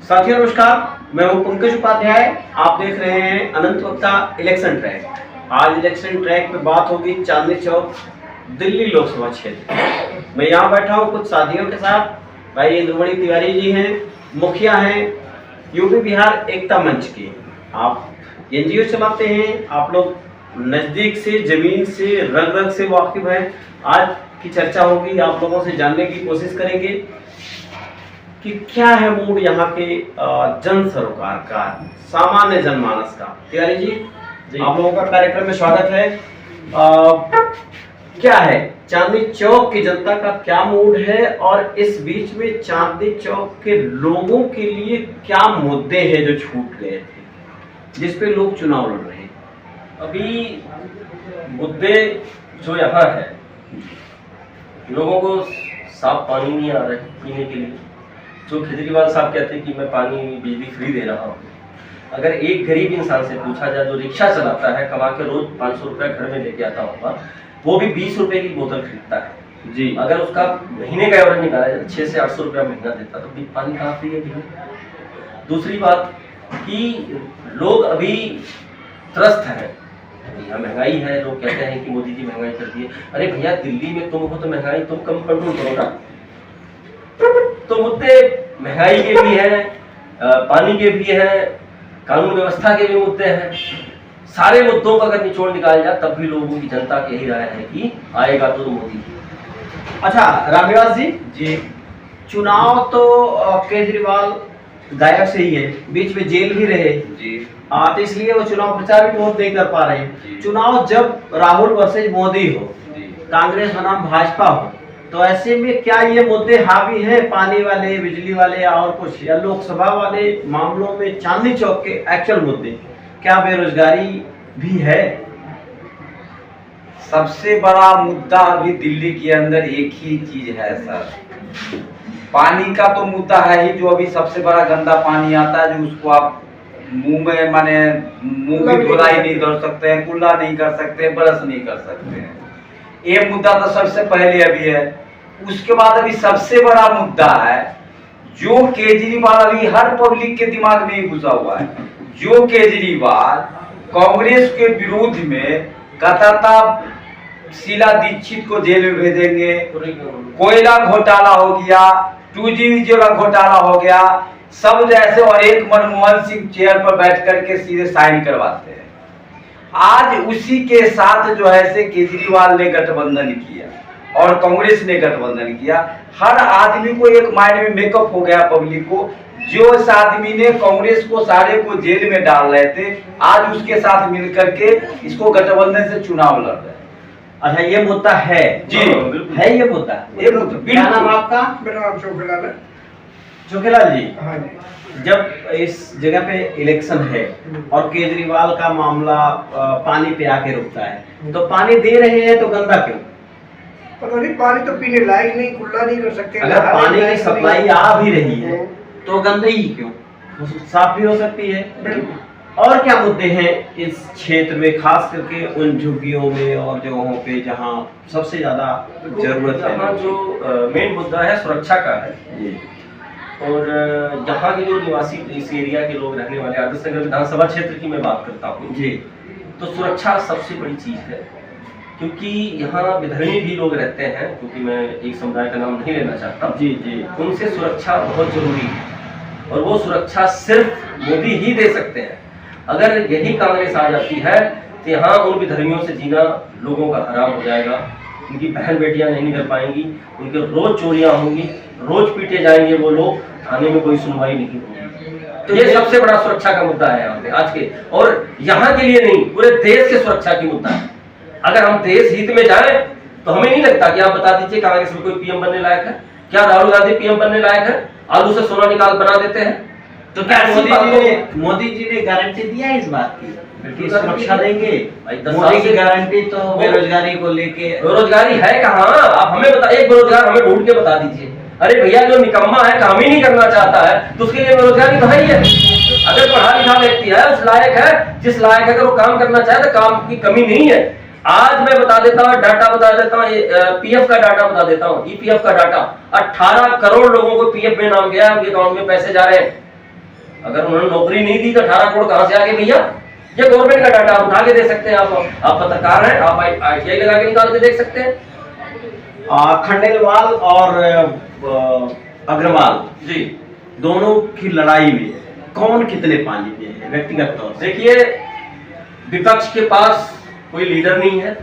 साथियों नमस्कार, मैं हूं पंकज उपाध्याय। आप देख रहे हैं अनंत वक्ता इलेक्शन ट्रैक। आज इलेक्शन ट्रैक पे बात होगी चांदनी चौक दिल्ली लोकसभा क्षेत्र। मैं यहाँ बैठा हूँ कुछ साथियों के साथ। भाई इंद्रमणि तिवारी जी हैं, मुखिया हैं यूपी बिहार एकता मंच के। आप एनजीओ चलाते हैं, आप लोग नजदीक से जमीन से रग रग से वाकिफ हैं। आज की चर्चा होगी, आप लोगों से जानने की कोशिश करेंगे कि क्या है मूड यहाँ के जन सरोकार का, सामान्य जनमानस का। तिवारी जी, आप लोगों का कार्यक्रम में स्वागत है। क्या है चांदनी चौक की जनता का क्या मूड है और इस बीच में चांदनी चौक के लोगों के लिए क्या मुद्दे हैं जो छूट गए थे, जिस पे लोग चुनाव लड़ रहे हैं? अभी मुद्दे जो यहाँ है, लोगों को साफ पानी नहीं आ रहा है पीने के लिए। जो केजरीवाल साहब कहते हैं कि मैं पानी बिजली फ्री दे रहा हूँ, अगर एक गरीब इंसान से पूछा जाए जो रिक्शा चलाता है, कमा के रोज 500 रुपया घर में लेके आता होगा, वो भी 20 रुपए की बोतल खरीदता है जी। अगर उसका महीने का एवरेज निकाला जाए 600 से 800 रुपया महीना देता, तो पानी कहाँ फ्री है पीने? दूसरी बात कि लोग अभी त्रस्त हैं, यहाँ महंगाई है। लोग कहते हैं कि मोदी जी महंगाई कर दिए। अरे भैया, दिल्ली में तुम हो तो महंगाई तुम कम कंट्रोल करो ना। तो मुद्दे महंगाई के भी हैं, पानी के भी हैं, कानून व्यवस्था के भी मुद्दे हैं। सारे मुद्दों का अगर निचोड़ निकाल जाए तब भी लोगों की जनता की यही राय है कि आएगा तो मोदी। अच्छा रामनिवास जी, चुनाव तो केजरीवाल गायब से ही है, बीच में जेल भी रहे जी। तो इसलिए वो चुनाव प्रचार भी बहुत नहीं कर पा रहे हैं। चुनाव जब राहुल वर्सेज मोदी हो, कांग्रेस बनाम भाजपा हो, तो ऐसे में क्या ये मुद्दे हावी हैं, पानी वाले, बिजली वाले और कुछ, या लोकसभा वाले मामलों में चांदनी चौक के एक्चुअल मुद्दे? क्या बेरोजगारी भी है? सबसे बड़ा मुद्दा अभी दिल्ली के अंदर एक ही चीज है सर, पानी का तो मुद्दा है ही। जो अभी सबसे बड़ा गंदा पानी आता है, जो उसको आप मुंह में माने मुंह की धुलाई नहीं कर सकते हैं, कुल्ला नहीं कर सकते, ब्रश नहीं कर सकते हैं। ये मुद्दा तो सबसे पहले अभी है। उसके बाद अभी सबसे बड़ा मुद्दा है जो केजरीवाल अभी हर पब्लिक के दिमाग में ही घुसा हुआ है। जो केजरीवाल कांग्रेस के विरोध में कहता था शीला दीक्षित को जेल में भेजेंगे, कोयला घोटाला हो गया, 2G वाला घोटाला हो गया, सब जैसे, और एक मनमोहन सिंह चेयर पर बैठ करके सीधे साइन करवाते हैं। आज उसी के साथ जो है से केजरीवाल ने गठबंधन किया और कांग्रेस ने गठबंधन किया। हर आदमी को एक माइंड में मेकअप हो गया पब्लिक को, जो इस आदमी ने कांग्रेस को सारे को जेल में डाल रहे थे, आज उसके साथ मिलकर के इसको गठबंधन से चुनाव लड़ रहे हैं। अच्छा, ये मुद्दा है जी, है ये मुद्दा। क्या नाम आपका? मेरा नाम चोखेलाल है। चोखेलाल जी, हाँ जी। जब इस जगह पे इलेक्शन है और केजरीवाल का मामला पानी पे आके रुकता है, तो पानी दे रहे हैं तो गंदा क्यों? पता नहीं, पानी तो पीने लायक नहीं, कुल्ला नहीं कर सकते। अगर पानी की सप्लाई आ भी रही है तो गंदगी क्यों? साफ भी हो सकती है। और क्या मुद्दे हैं इस क्षेत्र में, खास करके उन झुग्गियों में और जगहों पे जहाँ सबसे ज्यादा जरूरत है? जो मेन मुद्दा है सुरक्षा का है। और यहाँ के जो निवासी इस एरिया के लोग रहने वाले, आदर्श नगर विधानसभा क्षेत्र की मैं बात करता हूँ जी, तो सुरक्षा सबसे बड़ी चीज है। क्योंकि यहाँ विधर्मी भी लोग रहते हैं, क्योंकि मैं एक समुदाय का नाम नहीं लेना चाहता जी जी, उनसे सुरक्षा बहुत जरूरी है और वो सुरक्षा सिर्फ मोदी ही दे सकते हैं। अगर यही कांग्रेस आ जाती है तो यहाँ उन विधर्मियों से जीना लोगों का हराम हो जाएगा। उनकी बहन बेटियां नहीं कर पाएंगी, उनके रोज चोरियां होंगी, रोज पीटे जाएंगे वो लोग, थाने में कोई सुनवाई नहीं होगी। तो ये सबसे बड़ा सुरक्षा का मुद्दा है यहाँ पे आज के, और यहाँ के लिए नहीं, पूरे देश के सुरक्षा की मुद्दा है। अगर हम देश हित में जाएं तो हमें नहीं लगता कि आप बता दीजिए कांग्रेस में कोई पीएम बनने लायक है? क्या राहुल गांधी पीएम बनने लायक है? आलू से सोना निकाल बना देते हैं? तो क्या मोदी जी ने गारंटी दिया है इस बात की कि सुरक्षा देंगे? मोदी की गारंटी तो बेरोजगारी को लेके। बेरोजगारी है कहाँ? आप हमें बता, एक बेरोजगार हमें ढूंढ के बता दीजिए। अरे भैया, जो निकम्मा है, काम ही नहीं करना चाहता है, तो उसके लिए बेरोजगारी तो है ही है। अगर पढ़ा लिखा व्यक्ति है, उस लायक है, जिस लायक अगर वो काम करना चाहे तो काम की कमी नहीं है। आज मैं बता देता हूँ, डाटा बता देता हूँ, पीएफ का डाटा बता देता हूँ, ईपीएफ का डाटा। 18 करोड़ लोगों को पीएफ में नाम गया, उनके अकाउंट में पैसे जा रहे हैं। अगर उन्होंने नौकरी नहीं दी तो 18 करोड़ कहां से आ गए भैया? ये गवर्नमेंट का डाटा आप उठा के दे सकते हैं। आप पत्रकार हैं, आप ITI लगा के निकाल के देख सकते हैं। खंडेलवाल और अग्रवाल जी, दोनों की लड़ाई में कौन कितने पानी में है व्यक्तिगत तौर से? देखिए, विपक्ष के पास कोई लीडर नहीं है,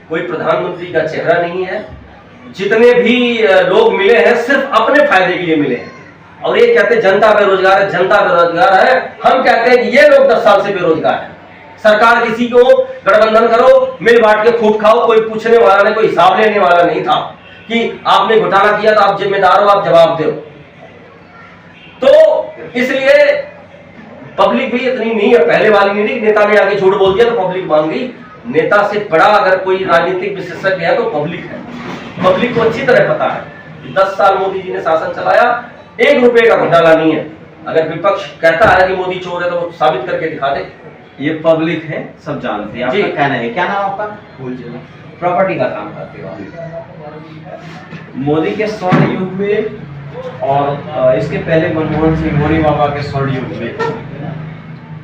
कोई प्रधानमंत्री का चेहरा नहीं है। जितने भी लोग मिले हैं सिर्फ अपने फायदे के लिए मिले हैं। और ये कहते हैं जनता बेरोजगार है, जनता बेरोजगार है। हम कहते हैं कि ये लोग 10 साल से बेरोजगार हैं। सरकार किसी को गठबंधन करो, मिल बांट के खूब खाओ, कोई पूछने वाला नहीं, कोई हिसाब लेने वाला नहीं था कि आपने घोटाला किया तो आप जिम्मेदार हो, आप जवाब दो। तो इसलिए पब्लिक भी इतनी नहीं है, पहले वाली नहीं। नेता ने आगे झूठ बोल दिया तो पब्लिक मान गई। नेता से बड़ा अगर कोई राजनीतिक विशेषज्ञ है तो पब्लिक है। पब्लिक को अच्छी तरह पता है कि 10 साल मोदी जी ने शासन चलाया, 1 रुपए का घोटाला नहीं है। अगर विपक्ष कहता है कि मोदी चोर है तो वो साबित करके दिखा दे। ये पब्लिक है, सब जानते हैं। आपका जी। कहना है, क्या नाम आपका? प्रॉपर्टी का काम करते हो आप। मोदी के स्वर्ण युग में और इसके पहले मनमोहन सिंह मोदी बाबा के स्वर्ण युग में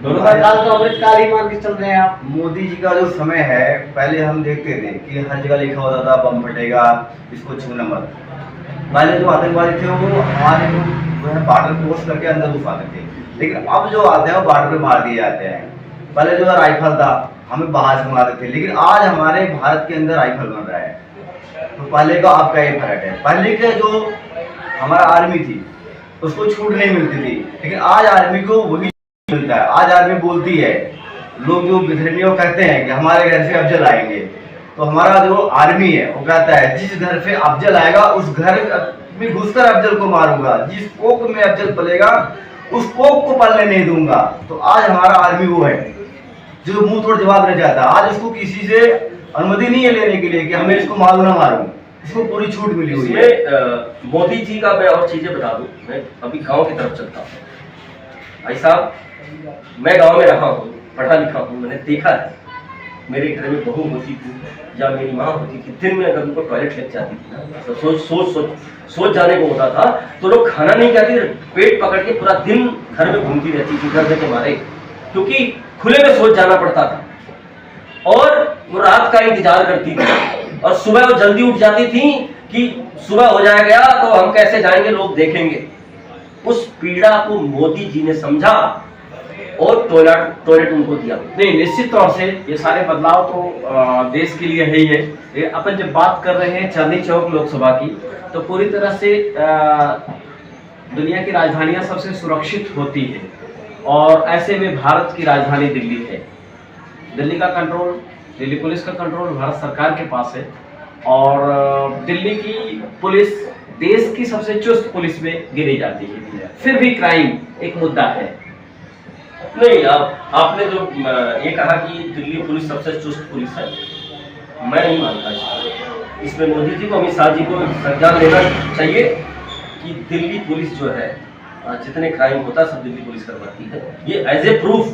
दोनों का काल तो अमृतकाल ही मान के चल रहे हैं आप। मोदी जी का जो समय है, पहले हम देखते थे कि हर जगह लिखा होता था बम फटेगा, इसको छूना मत। पहले जो आतंकवादी थे वो हमारे जो है बॉर्डर क्रॉस करके अंदर घुस आते थे, लेकिन अब जो आते हैं वो बॉर्डर पे मार दिए जाते हैं। पहले जो राइफल था हमें बाहर से मंगाते थे, लेकिन आज हमारे भारत के अंदर राइफल बन रहा है। तो पहले का आपका ये फर्क है। पहले के जो हमारा आर्मी थी उसको छूट नहीं मिलती थी, लेकिन आज आर्मी को वही मिलता है। आज आर्मी बोलती है, लोग जो विधर्मी वो कहते हैं कि हमारे घर से अफजल आएंगे, तो हमारा जो आर्मी है वो कहता है जिस घर से अफजल आएगा उस घर में घुसकर अफजल को मारूंगा, जिस कोक में अफजल पलेगा उस कोक को पलने नहीं दूंगा। तो आज हमारा आर्मी वो है जो मुंह तोड़ जवाब रह जाता है। आज उसको किसी से अनुमति नहीं है लेने के लिए कि हमें इसको मारू ना मारू, इसको पूरी छूट मिली हुई है। मोदी जी का मैं और चीजें बता दूं। मैं अभी गांव की तरफ चलता हूँ। भाई साहब, मैं गांव में रहा हूँ, पढ़ा लिखा हूँ, मैंने देखा है। मेरे घर में बहू होती थी या मेरी माँ होती थी, दिन में अगर उनको टॉयलेट लग जाती थी ना तो सोच जाने को होता था। तो लोग खाना नहीं खाते, पेट पकड़ के पूरा दिन घर में घूमती रहती थी दर्द के मारे, क्योंकि खुले में सोच जाना पड़ता था। और वो रात का इंतजार करती थी और सुबह वो जल्दी उठ जाती थी कि सुबह हो जाएगा तो हम कैसे जाएंगे, लोग देखेंगे। उस पीड़ा को मोदी जी ने समझा और टॉयलेट उनको दिया। नहीं, निश्चित तौर से ये सारे बदलाव तो देश के लिए है ही है। ये अपन जब बात कर रहे हैं चांदनी चौक लोकसभा की, तो पूरी तरह से दुनिया की राजधानियां सबसे सुरक्षित होती है और ऐसे में भारत की राजधानी दिल्ली है। दिल्ली का कंट्रोल, दिल्ली पुलिस का कंट्रोल भारत सरकार के पास है और दिल्ली की पुलिस देश की सबसे चुस्त पुलिस में गिनी जाती है। फिर भी क्राइम एक मुद्दा है। नहीं, आपने जो ये कहा कि दिल्ली पुलिस सबसे चुस्त पुलिस है, मैं नहीं मानता। इसमें मोदी जी को, अमित शाह जी को संज्ञान लेना चाहिए कि दिल्ली पुलिस जो है जितने क्राइम होता है सब दिल्ली पुलिस करवाती है। ये एज ए प्रूफ,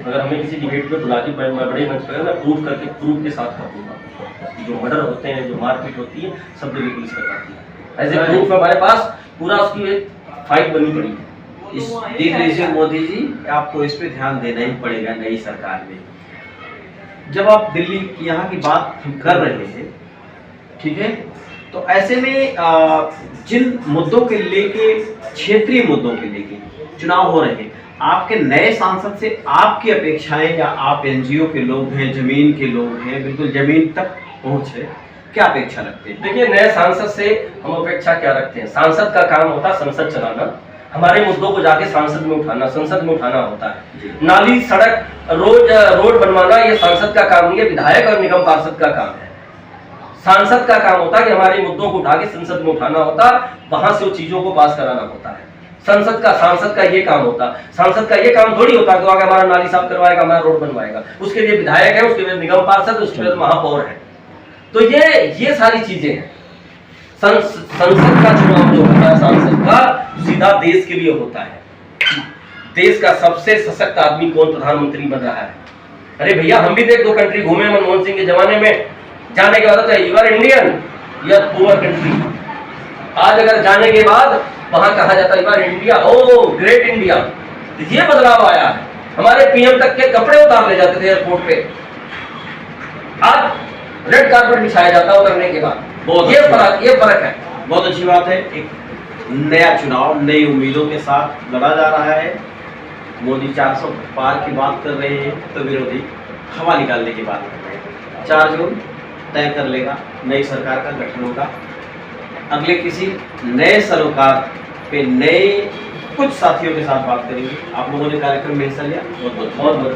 अगर हमें किसी डिबेट में बुला के बड़े मंच पर मैं प्रूफ के साथ कर दूंगा। जो मर्डर होते हैं, जो मारपीट होती है, सब दिल्ली पुलिस करवाती है। एज ए प्रूफ हमारे पास पूरा उसकी एक फाइट बनी पड़ी है। देख लीजिए मोदी जी, आपको इस पे ध्यान देना ही पड़ेगा नई सरकार में। जब आप दिल्ली की यहाँ की बात हम कर रहे हैं, ठीक है, तो ऐसे में जिन मुद्दों के लेके, क्षेत्रीय मुद्दों के लेके चुनाव हो रहे हैं, आपके नए सांसद से आपकी अपेक्षाएं, या आप एनजीओ के लोग हैं, जमीन के लोग हैं, बिल्कुल जमीन तक पहुंच है, क्या अपेक्षा रखते हैं? देखिए, नए सांसद से हम अपेक्षा क्या रखते हैं? सांसद का काम होता है संसद चलाना, हमारे मुद्दों को जाके सांसद में उठाना, संसद में उठाना होता है। नाली, सड़क, रोड बनवाना ये सांसद का काम नहीं है, विधायक और निगम पार्षद का काम है। सांसद का काम होता है कि हमारे मुद्दों को उठा के संसद में उठाना होता, वहां से वो चीजों को पास कराना होता है। सांसद का ये काम होता। सांसद का ये काम थोड़ी होता कि वो हमारा नाली साफ करवाएगा, हमारा रोड बनवाएगा। उसके लिए विधायक है, उसके लिए निगम पार्षद, उसके लिए महापौर है। तो ये सारी चीजें हैं। संसद का चुनाव जो होता है, सांसद का सीधा देश के लिए होता है। देश का सबसे सशक्त आदमी कौन प्रधानमंत्री बन रहा है? अरे भैया, हम भी तो 1-2 कंट्री घूमे मनमोहन सिंह के जमाने में। जाने के बाद you are Indian, you are poor country. आज अगर जाने के बाद वहां कहा जाता है बार इंडिया, ओ ग्रेट इंडिया। तो ये बदलाव आया है। हमारे पीएम तक के कपड़े उतार ले जाते थे एयरपोर्ट पे, आज रेड कार्पेट बिछाया जाता है उतरने के बाद। बहुत ये अच्छी फर्क है। बहुत अच्छी बात है। एक नया चुनाव नई उम्मीदों के साथ लड़ा जा रहा है। मोदी 400 पार की बात कर रहे हैं तो विरोधी हवा निकालने की बात कर रहे हैं। 4 जून तय कर लेगा नई सरकार का गठन होगा। अगले किसी नए सरोकार पे नए कुछ साथियों के साथ बात करेंगे। आप लोगों ने कार्यक्रम में हिस्सा लिया, बहुत बहुत बहुत बहुत